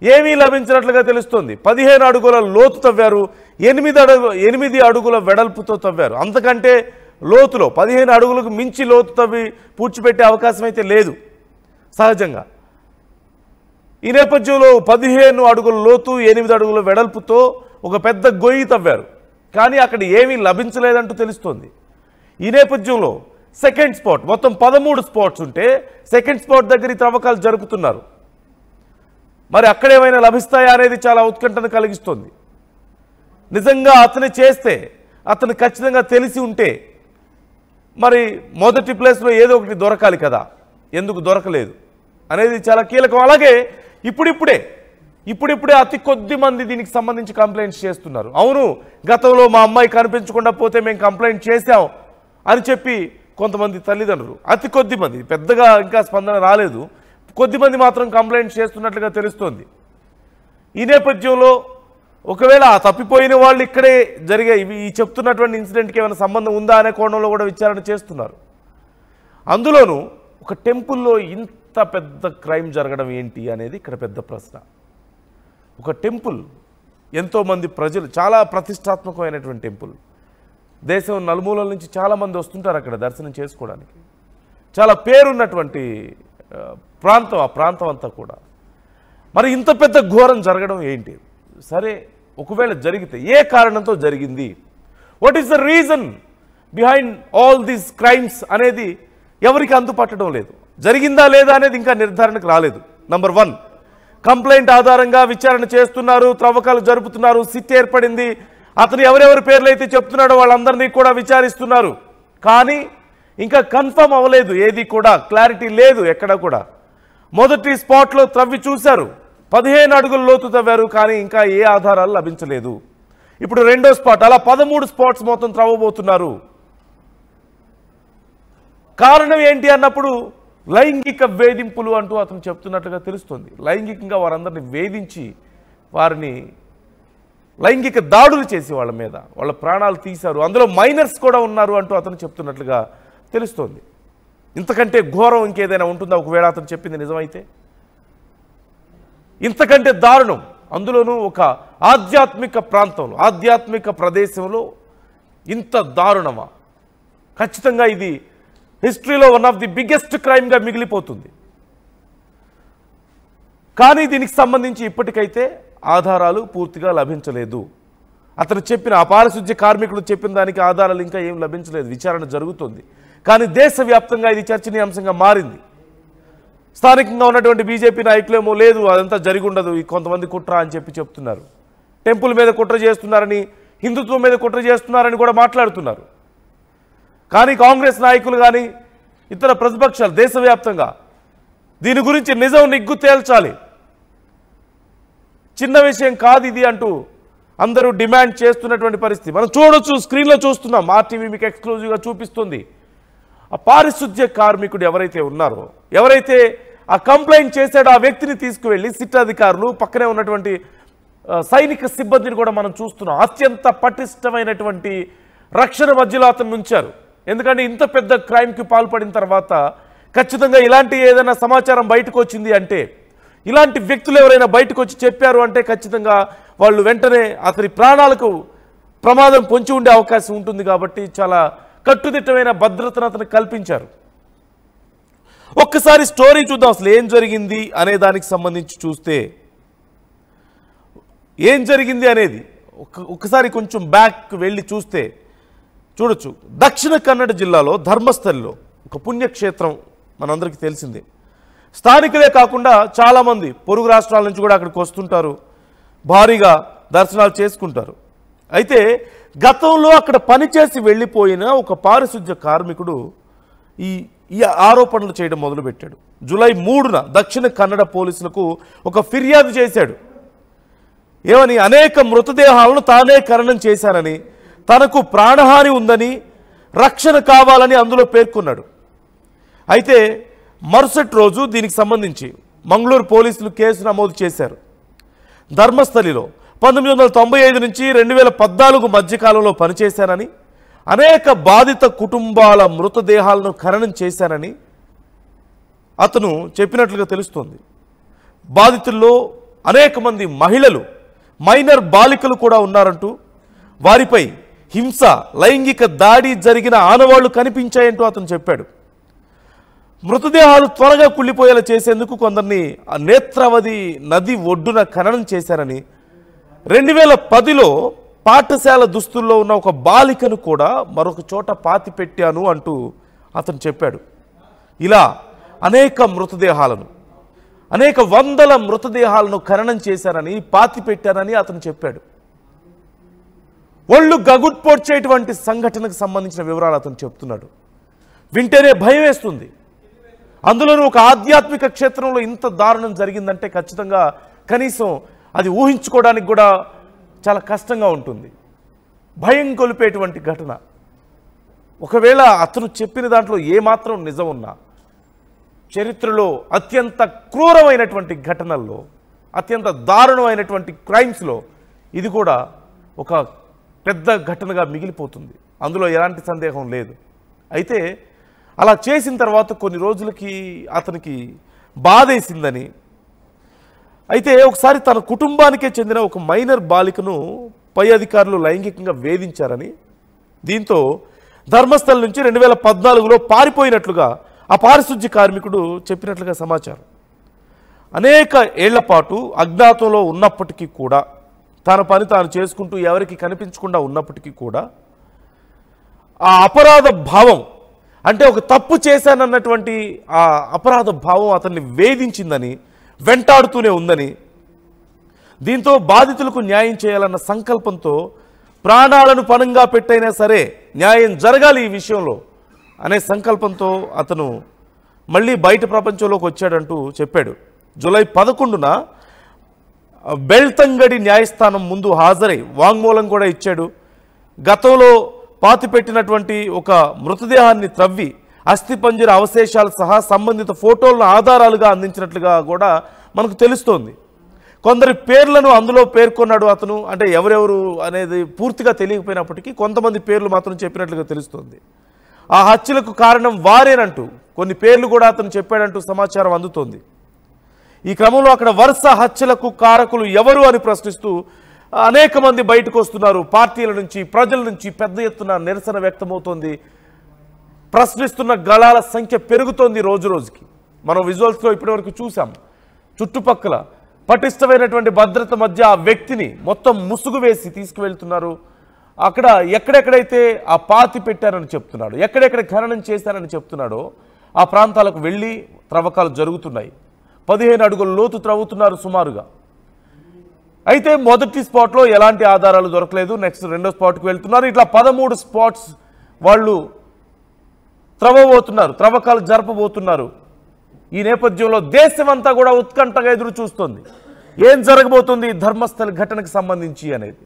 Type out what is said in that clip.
ఏమీ లభించినట్లుగా తెలుస్తోంది. 15 అడుగుల లోతు తవ్వారు, 8 అడుగుల వెడల్పుతో తవ్వారు. అంతకంటే లోతులో 15 అడుగులకు మించి లోతు తవ్వి పూడ్చిపెట్టే అవకాశం అయితే లేదు సహజంగా. ఈ నేపథ్యంలో 15 అడుగుల లోతు 8 అడుగుల వెడల్పుతో ఒక పెద్ద గొయ్యి తవ్వారు, కానీ అక్కడ ఏమీ లభించలేదంటూ తెలుస్తోంది. ఈ నేపథ్యంలో సెకండ్ స్పాట్, మొత్తం 13 స్పాట్స్ ఉంటే సెకండ్ స్పాట్ దగ్గర త్రవ్వకాలు జరుపుతున్నారు. మరి అక్కడేమైనా లభిస్తాయా అనేది చాలా ఉత్కంఠను కలిగిస్తుంది. నిజంగా అతను చేస్తే, అతను ఖచ్చితంగా తెలిసి ఉంటే మరి మొదటి ప్లేస్లో ఏదో ఒకటి దొరకాలి కదా, ఎందుకు దొరకలేదు అనేది చాలా కీలకం. అలాగే ఇప్పుడిప్పుడే అతి కొద్ది మంది దీనికి సంబంధించి కంప్లైంట్స్ చేస్తున్నారు. అవును, గతంలో మా అమ్మాయి కనిపించకుండా పోతే మేము కంప్లైంట్ చేశాం అని చెప్పి కొంతమంది తల్లిదండ్రులు, అతి కొద్ది మంది, పెద్దగా ఇంకా స్పందన రాలేదు, కొద్దిమంది మాత్రం కంప్లైంట్ చేస్తున్నట్లుగా తెలుస్తోంది. ఈ నేపథ్యంలో ఒకవేళ తప్పిపోయిన వాళ్ళు ఇక్కడే జరిగే ఈ చెప్తున్నటువంటి ఇన్సిడెంట్కి ఏమైనా సంబంధం ఉందా అనే కోణంలో కూడా విచారణ చేస్తున్నారు. అందులోనూ ఒక టెంపుల్లో ఇంత పెద్ద క్రైమ్ జరగడం ఏంటి అనేది ఇక్కడ పెద్ద ప్రశ్న. ఒక టెంపుల్, ఎంతోమంది ప్రజలు, చాలా ప్రతిష్టాత్మకమైనటువంటి టెంపుల్, దేశం నలుమూలల నుంచి చాలామంది వస్తుంటారు అక్కడ దర్శనం చేసుకోవడానికి, చాలా పేరున్నటువంటి ప్రాంతం, ఆ ప్రాంతం అంతా కూడా. మరి ఇంత పెద్ద ఘోరం జరగడం ఏంటి? సరే, ఒకవేళ జరిగితే ఏ కారణంతో జరిగింది, what is the reason behind all these crimes అనేది ఎవరికి అంతుపట్టడం లేదు. జరిగిందా లేదా అనేది ఇంకా నిర్ధారణకు రాలేదు. నంబర్ 1, కంప్లైంట్ ఆధారంగా విచారణ చేస్తున్నారు, త్రవ్వకాలు జరుపుతున్నారు, సిట్ ఏర్పడింది, అతను ఎవరెవరి పేర్లు అయితే చెప్తున్నాడో వాళ్ళందరినీ కూడా విచారిస్తున్నారు. కానీ ఇంకా కన్ఫర్మ్ అవ్వలేదు, ఏది కూడా క్లారిటీ లేదు ఎక్కడ కూడా. మొదటి స్పాట్లో త్రవ్వి చూశారు, 15 అడుగుల లోతు తవ్వారు, కానీ ఇంకా ఏ ఆధారాలు లభించలేదు. ఇప్పుడు రెండో స్పాట్, అలా 13 స్పాట్స్ మొత్తం త్రవ్వబోతున్నారు. కారణం ఏంటి అన్నప్పుడు లైంగిక వేధింపులు అంటూ అతను చెప్తున్నట్లుగా తెలుస్తుంది. లైంగికంగా వారందరినీ వేధించి వారిని లైంగిక దాడులు చేసి వాళ్ళ మీద వాళ్ళ ప్రాణాలు తీశారు, అందులో మైనర్స్ కూడా ఉన్నారు అంటూ అతను చెప్తున్నట్లుగా తెలుస్తోంది. ఇంతకంటే ఘోరం ఇంకేదైనా ఉంటుందా ఒకవేళ అతను చెప్పింది నిజమైతే? ఇంతకంటే దారుణం, అందులోనూ ఒక ఆధ్యాత్మిక ప్రాంతంలో, ఆధ్యాత్మిక ప్రదేశంలో ఇంత దారుణమా? ఖచ్చితంగా ఇది హిస్టరీలో వన్ ఆఫ్ ది బిగ్గెస్ట్ క్రైమ్గా మిగిలిపోతుంది. కానీ దీనికి సంబంధించి ఇప్పటికైతే ఆధారాలు పూర్తిగా లభించలేదు. అతను చెప్పిన, ఆ పారిశుద్ధ్య కార్మికుడు చెప్పిన దానికి ఆధారాలు ఇంకా ఏం లభించలేదు. విచారణ జరుగుతుంది, కానీ దేశవ్యాప్తంగా ఇది చర్చనీయాంశంగా మారింది. స్థానికంగా ఉన్నటువంటి బీజేపీ నాయకులేమో లేదు, అదంతా జరిగి ఉండదు, కొంతమంది కుట్ర అని చెప్తున్నారు. టెంపుల్ మీద కుట్ర చేస్తున్నారని, హిందుత్వం మీద కుట్ర చేస్తున్నారని కూడా మాట్లాడుతున్నారు. కానీ కాంగ్రెస్ నాయకులు కానీ ఇతర ప్రతిపక్షాలు దేశవ్యాప్తంగా దీని గురించి నిజం నిగ్గు తేల్చాలి, చిన్న విషయం కాదు ఇది అంటూ అందరూ డిమాండ్ చేస్తున్నటువంటి పరిస్థితి మనం చూడొచ్చు. స్క్రీన్లో చూస్తున్నాం, ఆర్టీవీ మీకు ఎక్స్క్లూజివ్గా చూపిస్తుంది. ఆ పారిశుద్ధ్య కార్మికుడు ఎవరైతే ఉన్నారో, ఎవరైతే ఆ కంప్లైంట్ చేశాడో ఆ వ్యక్తిని తీసుకువెళ్ళి సిట్ అధికారులు, పక్కనే ఉన్నటువంటి సైనిక సిబ్బందిని కూడా మనం చూస్తున్నాం. అత్యంత పటిష్టమైనటువంటి రక్షణ మధ్యలో అతను ఉంచారు. ఎందుకంటే ఇంత పెద్ద క్రైమ్కి పాల్పడిన తర్వాత ఖచ్చితంగా ఇలాంటి ఏదైనా సమాచారం బయటకు వచ్చింది అంటే, ఇలాంటి వ్యక్తులు ఎవరైనా బయటకు వచ్చి చెప్పారు అంటే ఖచ్చితంగా వాళ్ళు వెంటనే అతని ప్రాణాలకు ప్రమాదం పొంచి ఉండే అవకాశం ఉంటుంది. కాబట్టి చాలా కట్టుదిట్టమైన భద్రతను అతను కల్పించారు. ఒక్కసారి స్టోరీ చూద్దాం, అసలు ఏం జరిగింది అనే దానికి సంబంధించి చూస్తే ఏం జరిగింది అనేది ఒక్కసారి కొంచెం బ్యాక్ వెళ్ళి చూస్తే చూడొచ్చు. దక్షిణ కన్నడ జిల్లాలో ధర్మస్థలిలో ఒక పుణ్యక్షేత్రం మనందరికీ తెలిసిందే. స్థానికులే కాకుండా చాలామంది పొరుగు రాష్ట్రాల నుంచి కూడా అక్కడికి వస్తుంటారు, భారీగా దర్శనాలు చేసుకుంటారు. అయితే గతంలో అక్కడ పనిచేసి వెళ్ళిపోయిన ఒక పారిశుద్ధ్య కార్మికుడు ఈ ఆరోపణలు చేయడం మొదలుపెట్టాడు. జూలై 3న దక్షిణ కన్నడ పోలీసులకు ఒక ఫిర్యాదు చేశాడు. ఏమని? అనేక మృతదేహాలను తానే ఖననం చేశానని, తనకు ప్రాణహాని ఉందని, రక్షణ కావాలని అందులో పేర్కొన్నాడు. అయితే మరుసటి రోజు దీనికి సంబంధించి మంగళూరు పోలీసులు కేసు నమోదు చేశారు. ధర్మస్థలిలో 1995 నుంచి 2014 మధ్యకాలంలో పనిచేశానని, అనేక బాధిత కుటుంబాల మృతదేహాలను ఖననం చేశానని అతను చెప్పినట్లుగా తెలుస్తోంది. బాధితుల్లో అనేక మంది మహిళలు, మైనర్ బాలికలు కూడా ఉన్నారంటూ, వారిపై హింస, లైంగిక దాడి జరిగిన ఆనవాళ్లు కనిపించాయంటూ అతను చెప్పాడు. మృతదేహాలు త్వరగా కుళ్ళిపోయేలా చేసేందుకు కొందరిని నేత్రావతి నది ఒడ్డున ఖననం చేశారని, 2010లో పాఠశాల దుస్తుల్లో ఉన్న ఒక బాలికను కూడా మరొక చోట పాతి పెట్టాను అంటూ అతను చెప్పాడు. ఇలా అనేక మృతదేహాలను, అనేక వందల మృతదేహాలను ఖననం చేశారని, పాతి పెట్టారని అతను చెప్పాడు. ఒళ్ళు గగుట్పొడ్చేటువంటి సంఘటనకు సంబంధించిన వివరాలు అతను చెప్తున్నాడు. వింటేనే భయం వేస్తుంది. అందులోనూ ఒక ఆధ్యాత్మిక క్షేత్రంలో ఇంత దారుణం జరిగిందంటే ఖచ్చితంగా కనీసం అది ఊహించుకోవడానికి కూడా చాలా కష్టంగా ఉంటుంది. భయం కొలిపేటువంటి ఘటన. ఒకవేళ అతను చెప్పిన దాంట్లో ఏమాత్రం నిజం ఉన్నా, చరిత్రలో అత్యంత క్రూరమైనటువంటి ఘటనల్లో, అత్యంత దారుణమైనటువంటి క్రైమ్స్లో ఇది కూడా ఒక పెద్ద ఘటనగా మిగిలిపోతుంది. అందులో ఎలాంటి సందేహం లేదు. అయితే అలా చేసిన తర్వాత కొన్ని రోజులకి అతనికి బాధేసిందని, అయితే ఒకసారి తన కుటుంబానికే చెందిన ఒక మైనర్ బాలికను పై అధికారులు లైంగికంగా వేధించారని, దీంతో ధర్మస్థలం నుంచి 2014లో పారిపోయినట్లుగా ఆ పారిశుద్ధ్య కార్మికుడు చెప్పినట్లుగా సమాచారం. అనేక ఏళ్ల పాటు అజ్ఞాతంలో ఉన్నప్పటికీ కూడా, తన పని తాను చేసుకుంటూ ఎవరికి కనిపించకుండా ఉన్నప్పటికీ కూడా, ఆ అపరాధ భావం, అంటే ఒక తప్పు చేశానన్నటువంటి ఆ అపరాధ భావం అతన్ని వేధించిందని, వెంటాడుతూనే ఉందని, దీంతో బాధితులకు న్యాయం చేయాలన్న సంకల్పంతో ప్రాణాలను పణంగా పెట్టైనా సరే న్యాయం జరగాలి ఈ విషయంలో అనే సంకల్పంతో అతను మళ్ళీ బయట ప్రపంచంలోకి వచ్చాడంటూ చెప్పాడు. జూలై 11న బెల్తంగడి న్యాయస్థానం ముందు హాజరై వాంగ్మూలం కూడా ఇచ్చాడు. గతంలో పాతిపెట్టినటువంటి ఒక మృతదేహాన్ని త్రవ్వి అస్థిపంజర అవశేషాలు సహా సంబంధిత ఫోటోలను ఆధారాలుగా అందించినట్లుగా కూడా మనకు తెలుస్తోంది. కొందరి పేర్లను అందులో పేర్కొన్నాడు అతను. అంటే ఎవరెవరు అనేది పూర్తిగా తెలియకపోయినప్పటికీ కొంతమంది పేర్లు మాత్రం చెప్పినట్లుగా తెలుస్తోంది. ఆ హత్యలకు కారణం వారేనంటూ కొన్ని పేర్లు కూడా అతను చెప్పాడంటూ సమాచారం అందుతోంది. ఈ క్రమంలో అక్కడ వరుస హత్యలకు కారకులు ఎవరు అని ప్రశ్నిస్తూ అనేక మంది బయటకు వస్తున్నారు. పార్టీల నుంచి, ప్రజల నుంచి పెద్ద ఎత్తున నిరసన వ్యక్తమవుతోంది. ప్రశ్నిస్తున్న గళాల సంఖ్య పెరుగుతోంది రోజు రోజుకి. మనం విజువల్స్లో ఇప్పటివరకు చూసాం. చుట్టుపక్కల పటిష్టమైనటువంటి భద్రత మధ్య ఆ వ్యక్తిని మొత్తం ముసుగు వేసి తీసుకువెళ్తున్నారు. అక్కడ ఎక్కడెక్కడైతే ఆ పాతి పెట్టారని చెప్తున్నాడు, ఎక్కడెక్కడ ఖననం చేశారని చెప్తున్నాడో ఆ ప్రాంతాలకు వెళ్ళి త్రవ్వకాలు జరుగుతున్నాయి. 15 అడుగుల లోతు త్రవ్వుతున్నారు సుమారుగా. అయితే మొదటి స్పాట్లో ఎలాంటి ఆధారాలు దొరకలేదు. నెక్స్ట్ రెండో స్పాట్కి వెళ్తున్నారు. ఇట్లా 13 స్పాట్స్ వాళ్ళు త్రవ్వకాలు జరపబోతున్నారు. ఈ నేపథ్యంలో దేశమంతా కూడా ఉత్కంఠగా ఎదురు చూస్తోంది. ఏం జరగబోతుంది ధర్మస్థల ఘటనకు సంబంధించి అనేది.